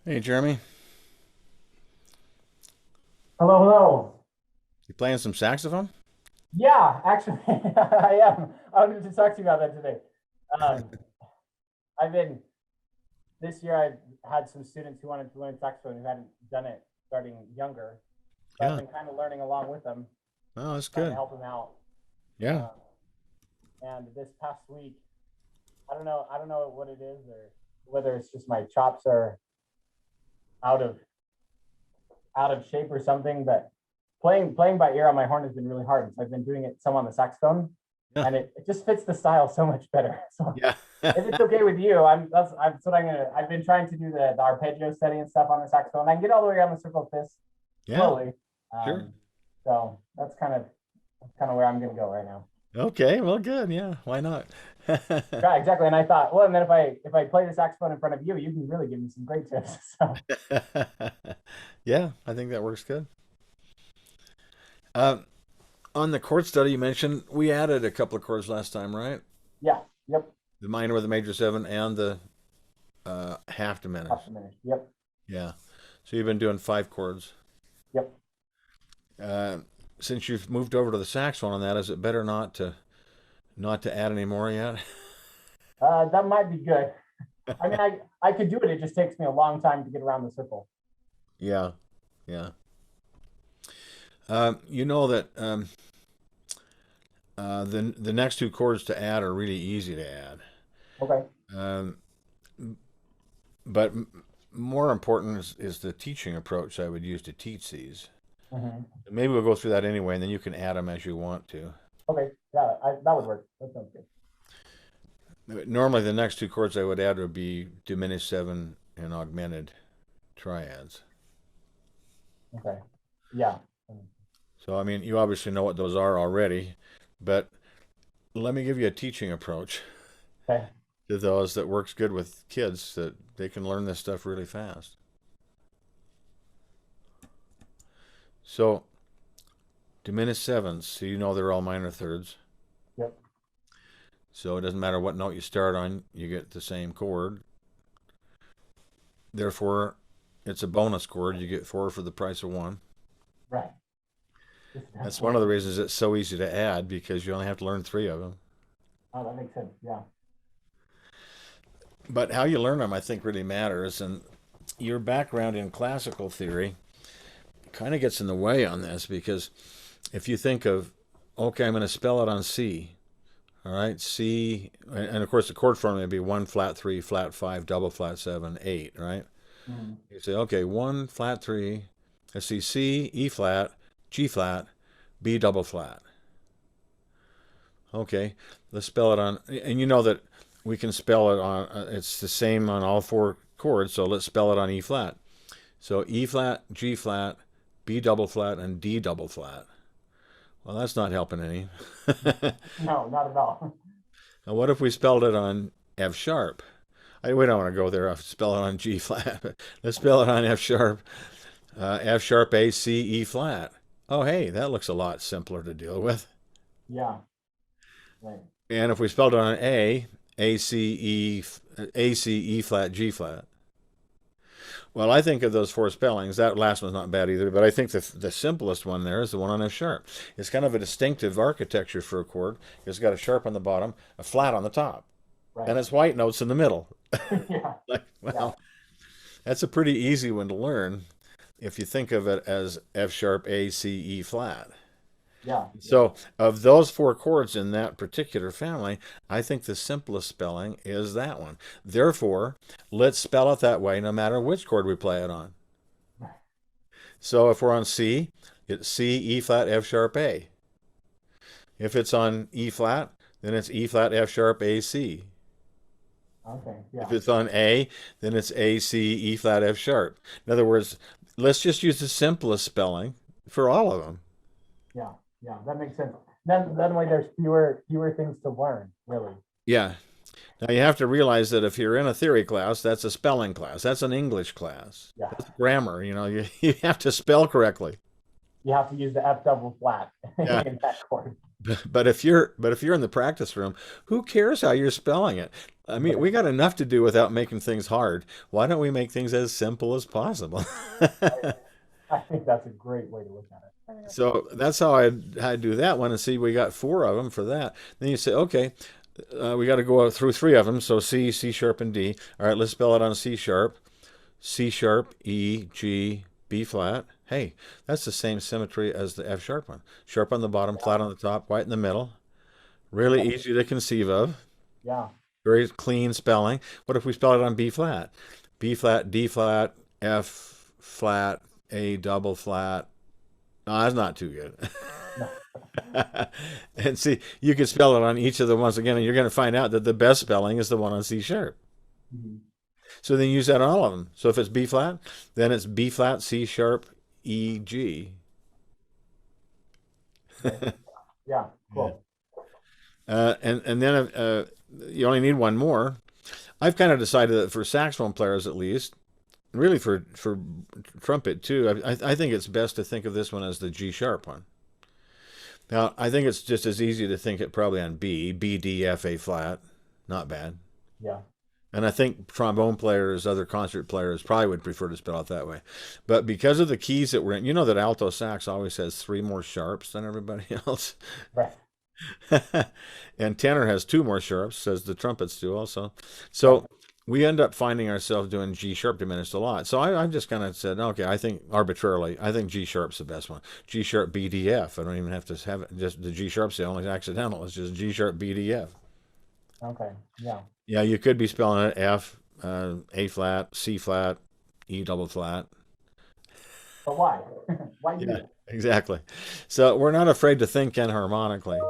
Hey, Jeremy, Hello, hello. you playing some saxophone? Yeah, actually, I am. I wanted to talk to you about that today. Um, I've been this year. I've had some students who wanted to learn saxophone who hadn't done it starting younger. So I've Yeah. been kind of learning along with them, Oh, that's trying to good. help them out. Yeah. Uh, and this past week, I don't know what it is, or whether it's just my chops are out of out of shape or something. But playing by ear on my horn has been really hard. So I've been doing it some on the saxophone, Yeah. and it just fits the style so much better. So Yeah. if it's okay with you, that's what I'm gonna. I've been trying to do the arpeggio setting and stuff on the saxophone. I can get all the way around the circle fifths Yeah. slowly. Sure. So that's kind of where I'm gonna go right now. Okay. Well, good. Yeah. Why not? Yeah, exactly. And I thought, well, and then if I play the saxophone in front of you, you can really give me some great tips. So Yeah, I think that works good. Uh, on the chord study you mentioned, we added a couple of chords last time, right? yeah, yep, The minor with the major seven and the half half diminished. diminished. Yep, Yeah. So you've been doing five chords. yep. Uh, since you've moved over to the saxophone on that, is it better not to add any more yet? That might be good. I mean, I could do it. It just takes me a long time to get around the circle. Yeah. Yeah. You know that the next two chords to add are really easy to add. Okay. Um, but more important is the teaching approach I would use to teach these. Hmm. Maybe we'll go through that anyway, and then you can add them as you want to. Okay. Yeah, that would work. That sounds good. Normally, the next two chords I would add would be diminished seven and augmented triads. Okay. Yeah. So, I mean, you obviously know what those are already, but let me give you a teaching approach Okay. to those that works good with kids that they can learn this stuff really fast. So, diminished sevenths, so you know they're all minor thirds. Yep. So it doesn't matter what note you start on, you get the same chord. Therefore, it's a bonus chord. You get four for the price of one. Right. This That's one of definitely. the reasons it's so easy to add because you only have to learn three of them. Oh, that makes sense. Yeah. But how you learn them, I think, really matters. And your background in classical theory kind of gets in the way on this because if you think of, okay, I'm going to spell it on C, all right, C, and of course the chord formula would be one flat three, flat five, double flat seven, eight, right? Mhm. You say, okay, one flat three, let's see, C, E flat, G flat, B double flat. Okay, let's spell it on, and you know that we can spell it on, it's the same on all four chords, so let's spell it on E flat. So E flat, G flat, B double flat, and D double flat. Well, that's not helping any. No, not at all. Now, what if we spelled it on F sharp? We don't want to go there. I'll spell it on G flat, but let's spell it on F sharp. F sharp, A, C, E flat. Oh, hey, that looks a lot simpler to deal with. Yeah. Right. And if we spelled it on A, C, E, A, C, E flat, G flat. Well, I think of those four spellings. That last one's not bad either, but I think the simplest one there is the one on F sharp. It's kind of a distinctive architecture for a chord. It's got a sharp on the bottom, a flat on the top, Right. and it's white notes in the middle. Yeah. Like, Yeah. well, that's a pretty easy one to learn if you think of it as F sharp, A, C, E flat. Yeah. Yeah. So, of those four chords in that particular family, I think the simplest spelling is that one. Therefore, let's spell it that way no matter which chord we play it on. Right. So, if we're on C, it's C, E flat, F sharp, A. If it's on E flat, then it's E flat, F sharp, A, C. Okay. If Yeah. it's on A, then it's A, C, E flat, F sharp. In other words, let's just use the simplest spelling for all of them. Yeah. Yeah. That makes sense. Then way there's fewer things to learn, really. Yeah. Now you have to realize that if you're in a theory class, that's a spelling class. That's an English class. Yeah. That's grammar. You have to spell correctly. You have to use the F double flat Yeah. in that chord. but if you're in the practice room, who cares how you're spelling it? I mean, Right. we got enough to do without making things hard. Why don't we make things as simple as possible? I think that's a great way to look at it. I think that's a So that's how I do that one, and see we got four of them for that. Then you say, okay, we got to go through three of them. So C, C sharp, and D. All right, let's spell it on C sharp. C sharp, E, G, B flat. Hey, that's the same symmetry as the F sharp one. Sharp on the bottom, flat on the top, white in the middle. Really yeah, easy to conceive of. yeah. Very clean spelling. What if we spell it on B flat? B flat, D flat, F flat, A double flat. No, that's not too good. No. And see, you can spell it on each of the ones again, and you're going to find out that the best spelling is the one on C sharp. Mhm. So then use that on all of them. So if it's B flat, then it's B flat, C sharp, E, G. Okay. Yeah, Yeah. cool. And then you only need one more. I've kind of decided that for saxophone players at least, really for trumpet too, I think it's best to think of this one as the G sharp one. Now I think it's just as easy to think it probably on B, B, D, F, A flat, not bad. Yeah. And I think trombone players, other concert players probably would prefer to spell it that way. But because of the keys that we're in, you know that alto sax always has three more sharps than everybody else. Right. And tenor has two more sharps, as the trumpets do also. Right. So we end up finding ourselves doing G sharp diminished a lot. So I just kind of said, okay, I think arbitrarily, I think G sharp's the best one. G sharp, B, D, F. I don't even have to have it, just the G sharp's the only accidental. It's just G sharp, B, D, F. Okay. Yeah. Yeah, you could be spelling it F, A flat, C flat, E double flat. But why? Why do Yeah, that? exactly. So we're not afraid to think enharmonically.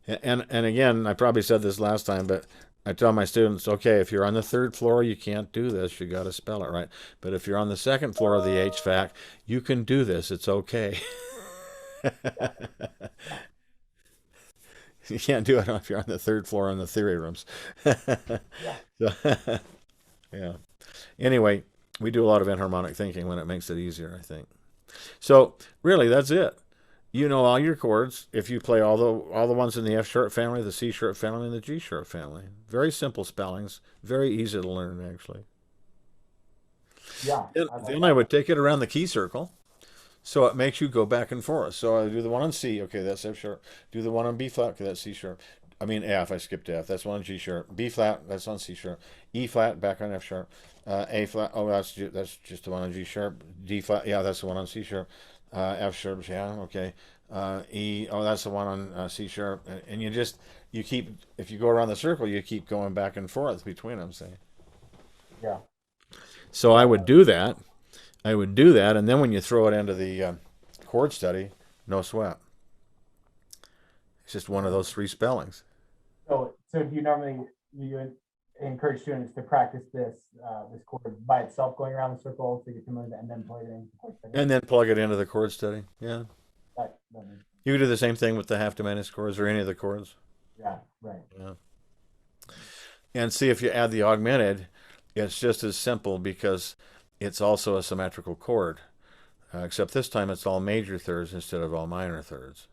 And again, I probably said this last time, but I tell my students, okay, if you're on the third floor, you can't do this. You got to spell it right. But if you're on the second floor of the HVAC, you can do this. It's okay. You can't do it if you're on the third floor in the theory rooms. Yeah. So, yeah. Anyway, we do a lot of enharmonic thinking when it makes it easier, I think. So really, that's it. You know all your chords if you play all the ones in the F sharp family, the C sharp family, and the G sharp family. Very simple spellings, very easy to learn actually. Yeah. Then, I like then I that. would take it around the key circle, so it makes you go back and forth. So I do the one on C, okay, that's F sharp. Do the one on B flat, okay, that's C sharp. I mean F, I skipped F. That's one on G sharp. B flat, that's on C sharp. E flat, back on F sharp. A flat, oh, that's just the one on G sharp. D flat, yeah, that's the one on C sharp. F sharp, yeah, okay. E, oh, that's the one on C sharp. And you keep, if you go around the circle, you keep going back and forth between them, say. Yeah. So I Yeah. would do that. I would do that, and then when you throw it into the chord study, no sweat. It's just one of those three spellings. So do you normally encourage students to practice this chord by itself, going around the circle to get familiar, and then play it in the chord And then plug it into the chord study. Yeah. that makes, You could do the same thing with the half diminished chords or any of the chords. yeah. Right. Yeah. And see if you add the augmented, it's just as simple because it's also a symmetrical chord, except this time it's all major thirds instead of all minor thirds.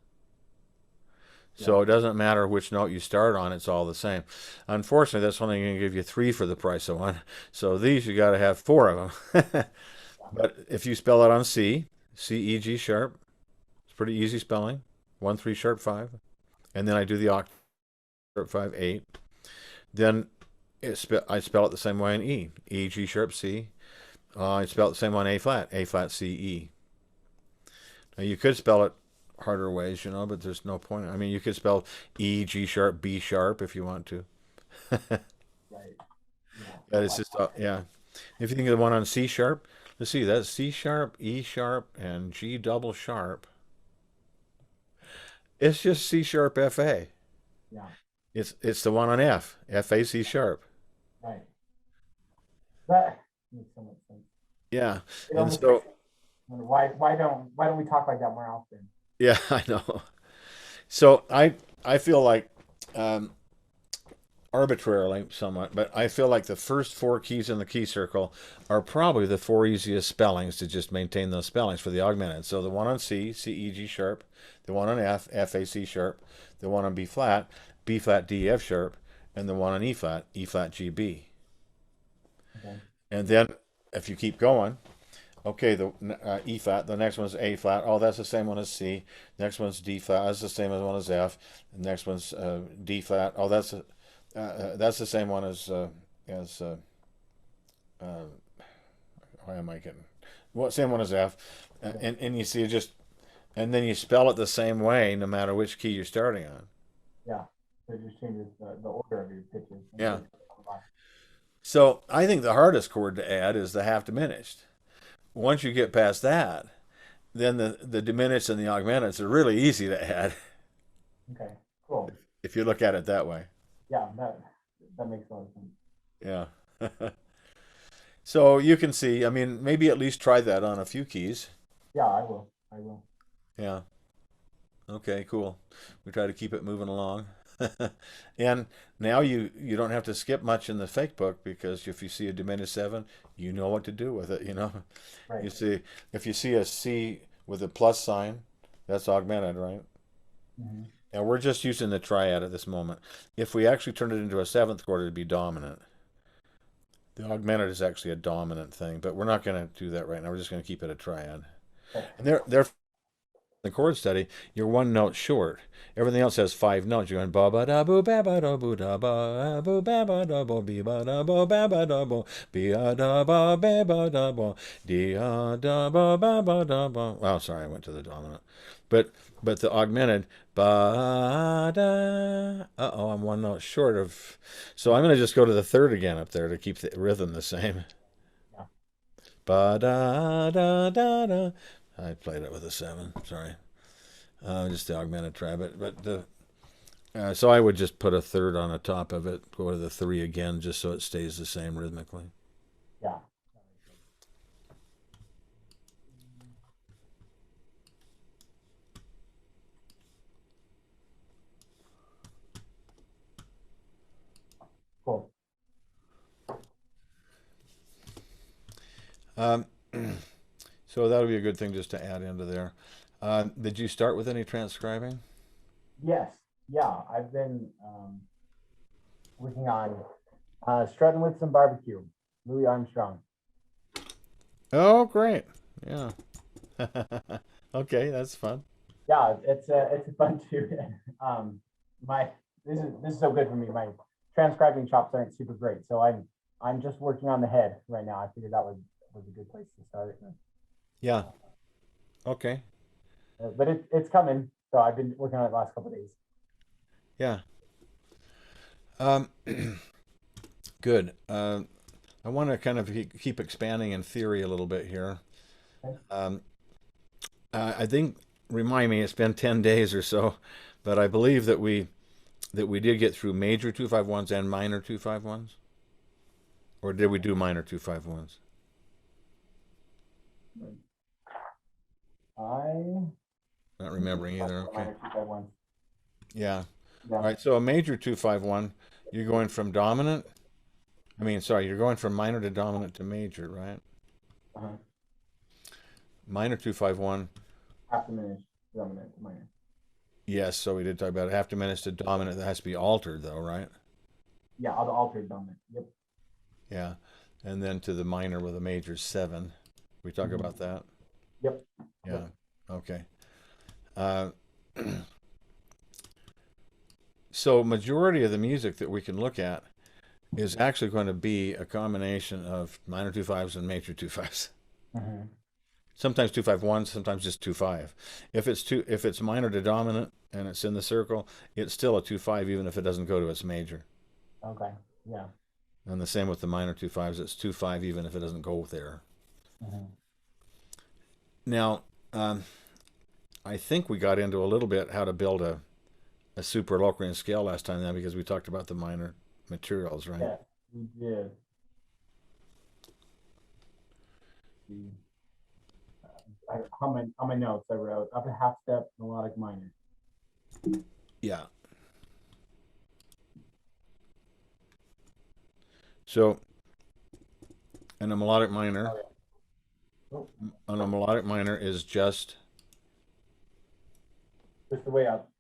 Yeah. So it doesn't matter which note you start on, it's all the same. Unfortunately, that's only going to give you three for the price of one. So these you got to have four of them. But if you spell it on C, C, E, G sharp, it's pretty easy spelling. 1, 3 sharp 5. And then I do the octave sharp 5, 8. Then I spell it the same way in E. E, G sharp, C. I spell it the same on A flat, C, E. Now you could spell it harder ways, but there's no point. I mean, you could spell E, G sharp, B sharp if you want to. Right. Yeah. But it's just, yeah. If you think of the one on C sharp, let's see, that's C sharp, E sharp, and G double sharp. It's just C sharp, F A. Yeah. It's the one on F, F A C sharp. Right. That makes so much sense. Yeah, It and almost makes so me wonder why don't we talk like that more often? yeah, I know. So I feel like um, arbitrarily somewhat, but I feel like the first four keys in the key circle are probably the four easiest spellings to just maintain those spellings for the augmented. So the one on C, C, E, G sharp, the one on F, F, A, C sharp, the one on B flat, D, F sharp, and the one on E flat, G, B. Okay. And then if you keep going, okay, the E flat, the next one's A flat. Oh, that's the same one as C. Next one's D flat. That's the same as one as F. The next one's D flat. Oh, that's the same one as uh, why am I getting what same one as F, and you see just and then you spell it the same way no matter which key you're starting on. Yeah. So it just changes the order of your pitches. Yeah. So I think the hardest chord to add is the half diminished. Once you get past that, then the diminished and the augmenteds are really easy to add Okay. Cool. if you look at it that way. Yeah. That makes a lot of sense. Yeah. So you can see, I mean, maybe at least try that on a few keys. Yeah, I will. I will. Yeah. Okay, cool. We try to keep it moving along. And now you don't have to skip much in the fake book because if you see a diminished seven, you know what to do with it, you know. Right. You see if you see a C with a plus sign, that's augmented, right? Hmm. And we're just using the triad at this moment. If we actually turn it into a seventh chord, it'd be dominant. The augmented is actually a dominant thing, but we're not going to do that right now. We're just going to keep it a triad. Okay. And they're the chord study, you're one note short. Everything else has five notes. You're going ba ba da boo ba ba da boo da ba boo ba ba da bo be ba da bo ba ba da bo be a da ba ba ba da bo dee a da ba ba ba da bo. Oh, sorry, I went to the dominant. But the augmented ba da. Uh-oh, I'm one note short of. So I'm going to just go to the third again up there to keep the rhythm the same. Yeah. Ba da da da da. I played it with a seven. Sorry, just the augmented try, but the so I would just put a third on the top of it, go to the three again, just so it stays the same rhythmically. Yeah. Cool. Um, so that would be a good thing just to add into there. Did you start with any transcribing? Yes. Yeah. I've been working on strutting with some barbecue. Louis Armstrong. Oh, great! Yeah. Okay, that's fun. Yeah, it's fun too. My this is so good for me. My transcribing chops aren't super great, so I'm just working on the head right now. I figured that was a good place to start. Yeah. Okay. But it's coming. So I've been working on it the last couple of days. Yeah. Um, good. I want to kind of keep expanding in theory a little bit here. Okay. Um, I think, remind me, it's been 10 days or so, but I believe that we did get through major 251s and minor 251s. Or did we do minor 251s? I Not remembering either. Okay. minor 251. Yeah. All Yeah. right. So a major 251, you're going from dominant. I mean, sorry, you're going from minor to dominant to major, right? Uh-huh. Minor 251. Half diminished, dominant, minor. Yes. So we did talk about it. Half diminished to dominant. That has to be altered, though, right? Yeah, I'll alter dominant. Yep. Yeah. And then to the minor with a major seven. We talk Mhm. about that. Yep. Yeah. Yep. Okay. Uh, so majority of the music that we can look at is actually going to be a combination of minor 2/5s and major 2/5s. Hmm. Sometimes 251, sometimes just 2/5. If it's minor to dominant and it's in the circle, it's still a 2/5 even if it doesn't go to its major. Okay. Yeah. And the same with the minor 2/5s, it's 2/5 even if it doesn't go there. Hmm. Now, I think we got into a little bit how to build a super Locrian scale last time then because we talked about the minor materials, right? Yeah, we did. We, on my notes, I wrote upper half step, melodic minor. Yeah. So, and a melodic minor, Oh, and a melodic minor is just just the way up.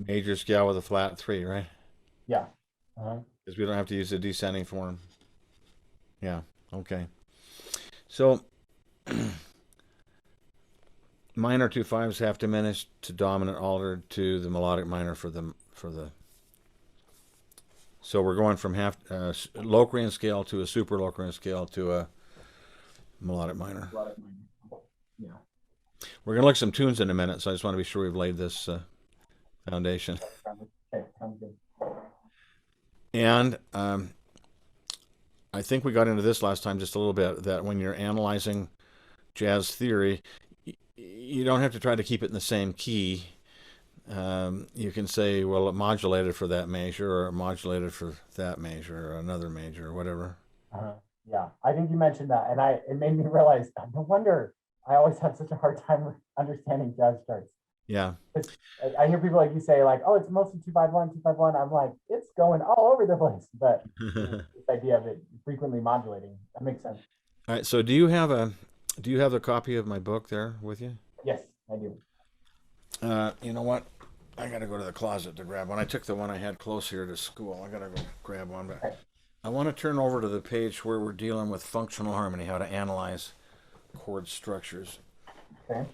major scale with a flat 3, right? Yeah. Uh-huh. Because we don't have to use the descending form. Yeah. Okay. So minor 2/5s half diminished to dominant altered to the melodic minor for the. So we're going from half Locrian scale to a super Locrian scale to a melodic minor. Yeah. We're going to look at some tunes in a minute, so I just want to be sure we've laid this foundation. Okay, sounds good. And I think we got into this last time just a little bit, that when you're analyzing jazz theory, you don't have to try to keep it in the same key. You can say, well, it modulated for that measure, or it modulated for that measure, or another measure, or whatever. Uh-huh. Yeah, I think you mentioned that, and it made me realize, no wonder I always had such a hard time understanding jazz charts. Yeah. I hear people like you say, like, oh, it's mostly 2/5/1, 2/5/1. I'm like, it's going all over the place. But this idea of it frequently modulating, that makes sense. All right. So do you have the copy of my book there with you? Yes, I do. You know what? I gotta go to the closet to grab one. I took the one I had close here to school. I gotta go grab one, but Okay. I want to turn over to the page where we're dealing with functional harmony, how to analyze chord structures. Okay.